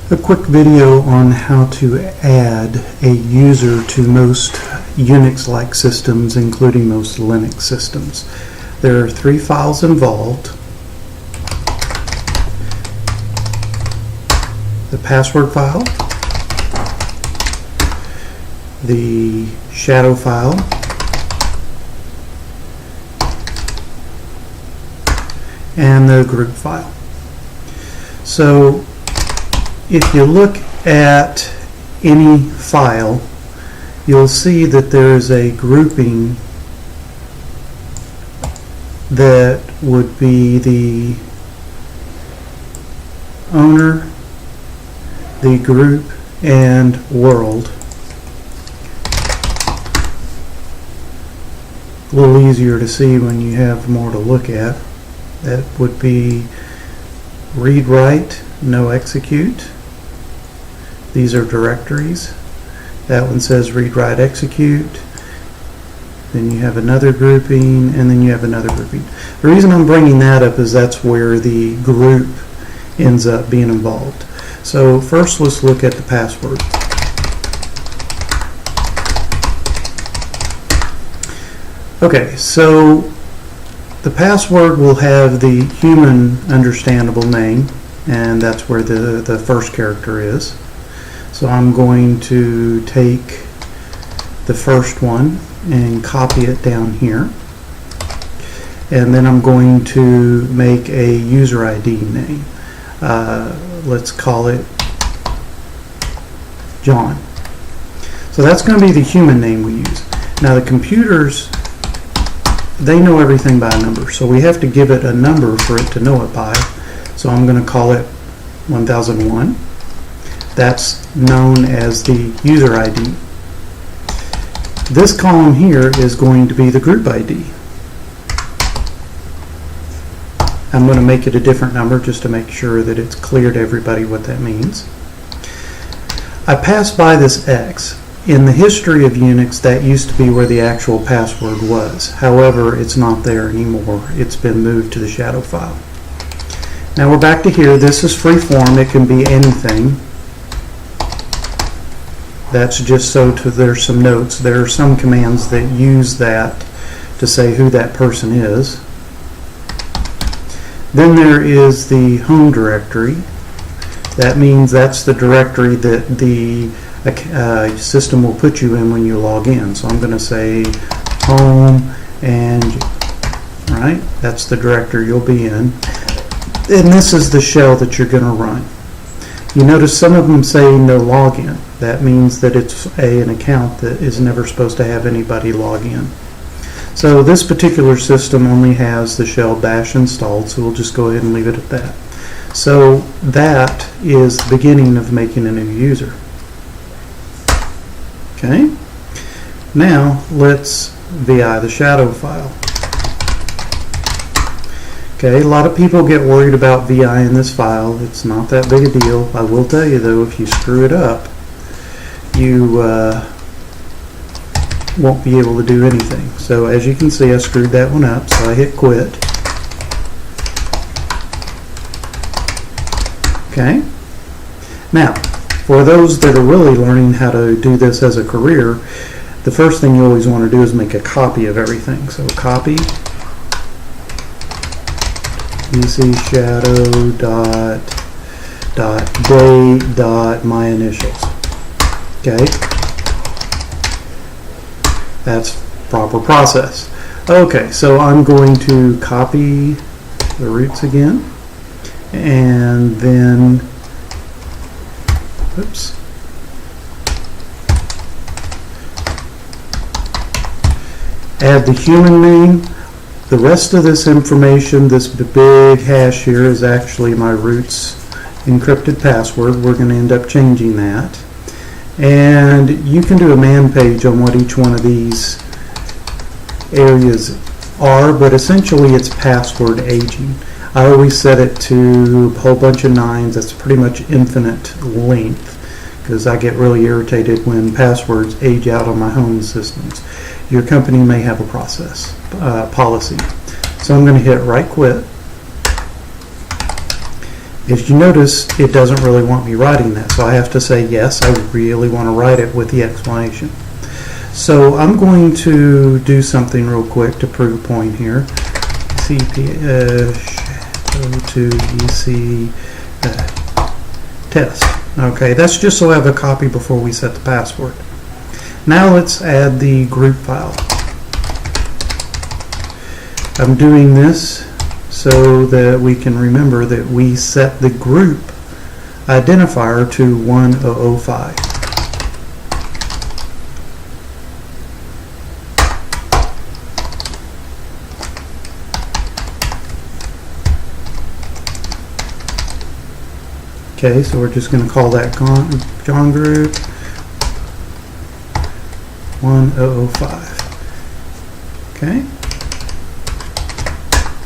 A quick video on how to add a user to most Unix-like systems, including most Linux systems. There are 3 files involved. The password file, the shadow file, and the group file. So if you look at any file, you'll see that there's a grouping that would be the owner, the group, and world. A little easier to see when you have more to look at. That would be read write, no execute. These are directories. That one says read write execute. Then you have another grouping, and then you have another grouping. The reason I'm bringing that up is that's where the group ends up being involved. So first let's look at the password. Okay, so the password will have the human understandable name, and that's where the first character is. So I'm going to take the first one and copy it down here, and then I'm going to make a user ID name. Let's call it John. So that's going to be the human name we use. Now the computers, they know everything by a number, so we have to give it a number for it to know it by. So I'm going to call it 1001. That's known as the user ID. This column here is going to be the group ID. I'm going to make it a different number just to make sure that it's clear to everybody what that means. I passed by this X. In the history of Unix, that used to be where the actual password was. However, it's not there anymore. It's been moved to the shadow file. Now we're back to here. This is free form. It can be anything. That's just so there's some notes. There are some commands that use that to say who that person is. Then there is the home directory. That means that's the directory that the system will put you in when you log in. So I'm going to say home, and right, that's the directory you'll be in. And this is the shell that you're going to run. You notice some of them say no login. That means that it's an account that is never supposed to have anybody log in. So this particular system only has the shell bash installed, so we'll just go ahead and leave it at that. So that is the beginning of making a new user. Okay, now let's VI the shadow file. Okay, a lot of people get worried about VI in this file. It's not that big a deal. I will tell you though, if you screw it up, you won't be able to do anything. So as you can see, I screwed that one up, so I hit quit. Okay, now for those that are really learning how to do this as a career, the first thing you always want to do is make a copy of everything. So copy BC shadow dot my initials. Okay, that's proper process. Okay, so I'm going to copy the roots again, and then oops. Add the human name. The rest of this information, this big hash here, is actually my root's encrypted password. We're going to end up changing that. And you can do a man page on what each one of these areas are, but essentially it's password aging. I always set it to a whole bunch of 9s. That's pretty much infinite length, because I get really irritated when passwords age out on my home systems. Your company may have a policy. So I'm going to hit right quit. If you notice, it doesn't really want me writing that, so I have to say yes, I really want to write it with the explanation. So I'm going to do something real quick to prove a point here. Go to EC test. Okay, that's just so I have a copy before we set the password. Now let's add the group file. I'm doing this so that we can remember that we set the group identifier to 1005. Okay, so we're just going to call that John group 1005. Okay.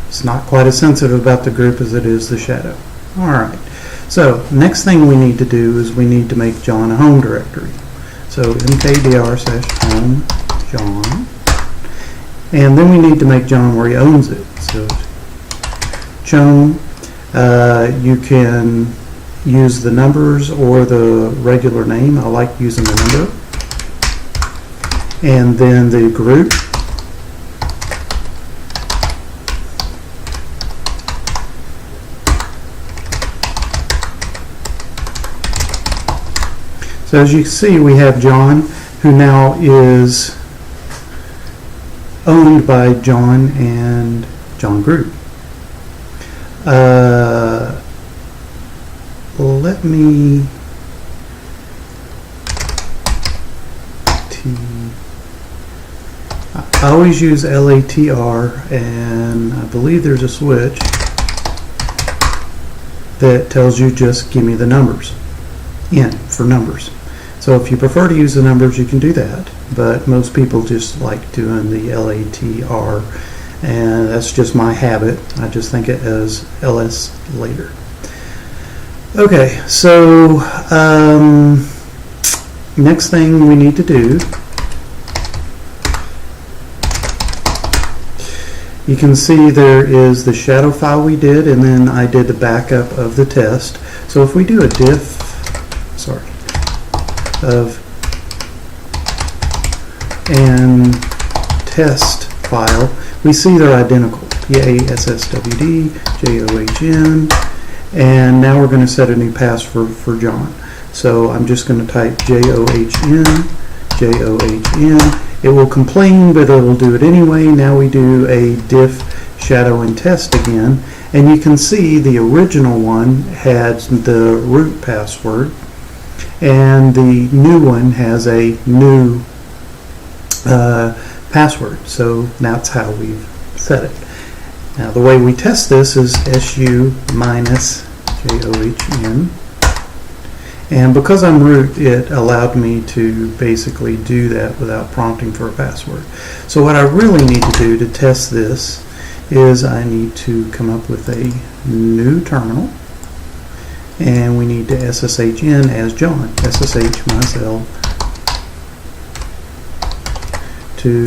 It's not quite as sensitive about the group as it is the shadow. Alright, so next thing we need to do is we need to make John a home directory. So mkdir/home John, and then we need to make John where he owns it. So John, you can use the numbers or the regular name. I like using the number. And then the group. So as you can see, we have John, who now is owned by John and John Group. Let me I always use LATR, and I believe there's a switch that tells you just give me the numbers in for numbers. So if you prefer to use the numbers, you can do that, but most people just like doing the LATR, and that's just my habit. I just think it as LS later. Okay, so next thing we need to do, you can see there is the shadow file we did, and then I did the backup of the test. So if we do a diff, of and test file, we see they're identical, PASSWD, JOHN, and now we're going to set a new password for John. So I'm just going to type JOHN, JOHN. It will complain, but it will do it anyway. Now we do a diff shadow and test again, and you can see the original one had the root password, and the new one has a new password. So that's how we've set it. Now the way we test this is SU minus JOHN, and because I'm root, it allowed me to basically do that without prompting for a password. So what I really need to do to test this is I need to come up with a new terminal, and we need to SSH in as John. SSH myself to,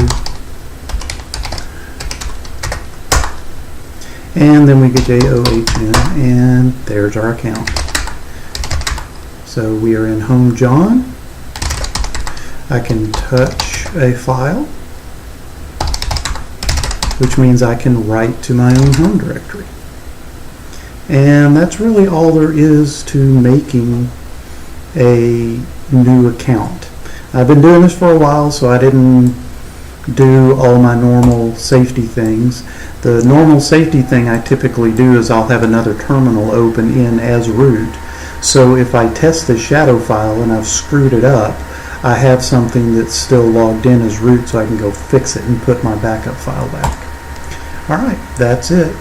and then we get JOHN, and there's our account. So we are in home John. I can touch a file, which means I can write to my own home directory. And that's really all there is to making a new account. I've been doing this for a while, so I didn't do all my normal safety things. The normal safety thing I typically do is I'll have another terminal open in as root. So if I test the shadow file and I've screwed it up, I have something that's still logged in as root, so I can go fix it and put my backup file back. Alright, that's it.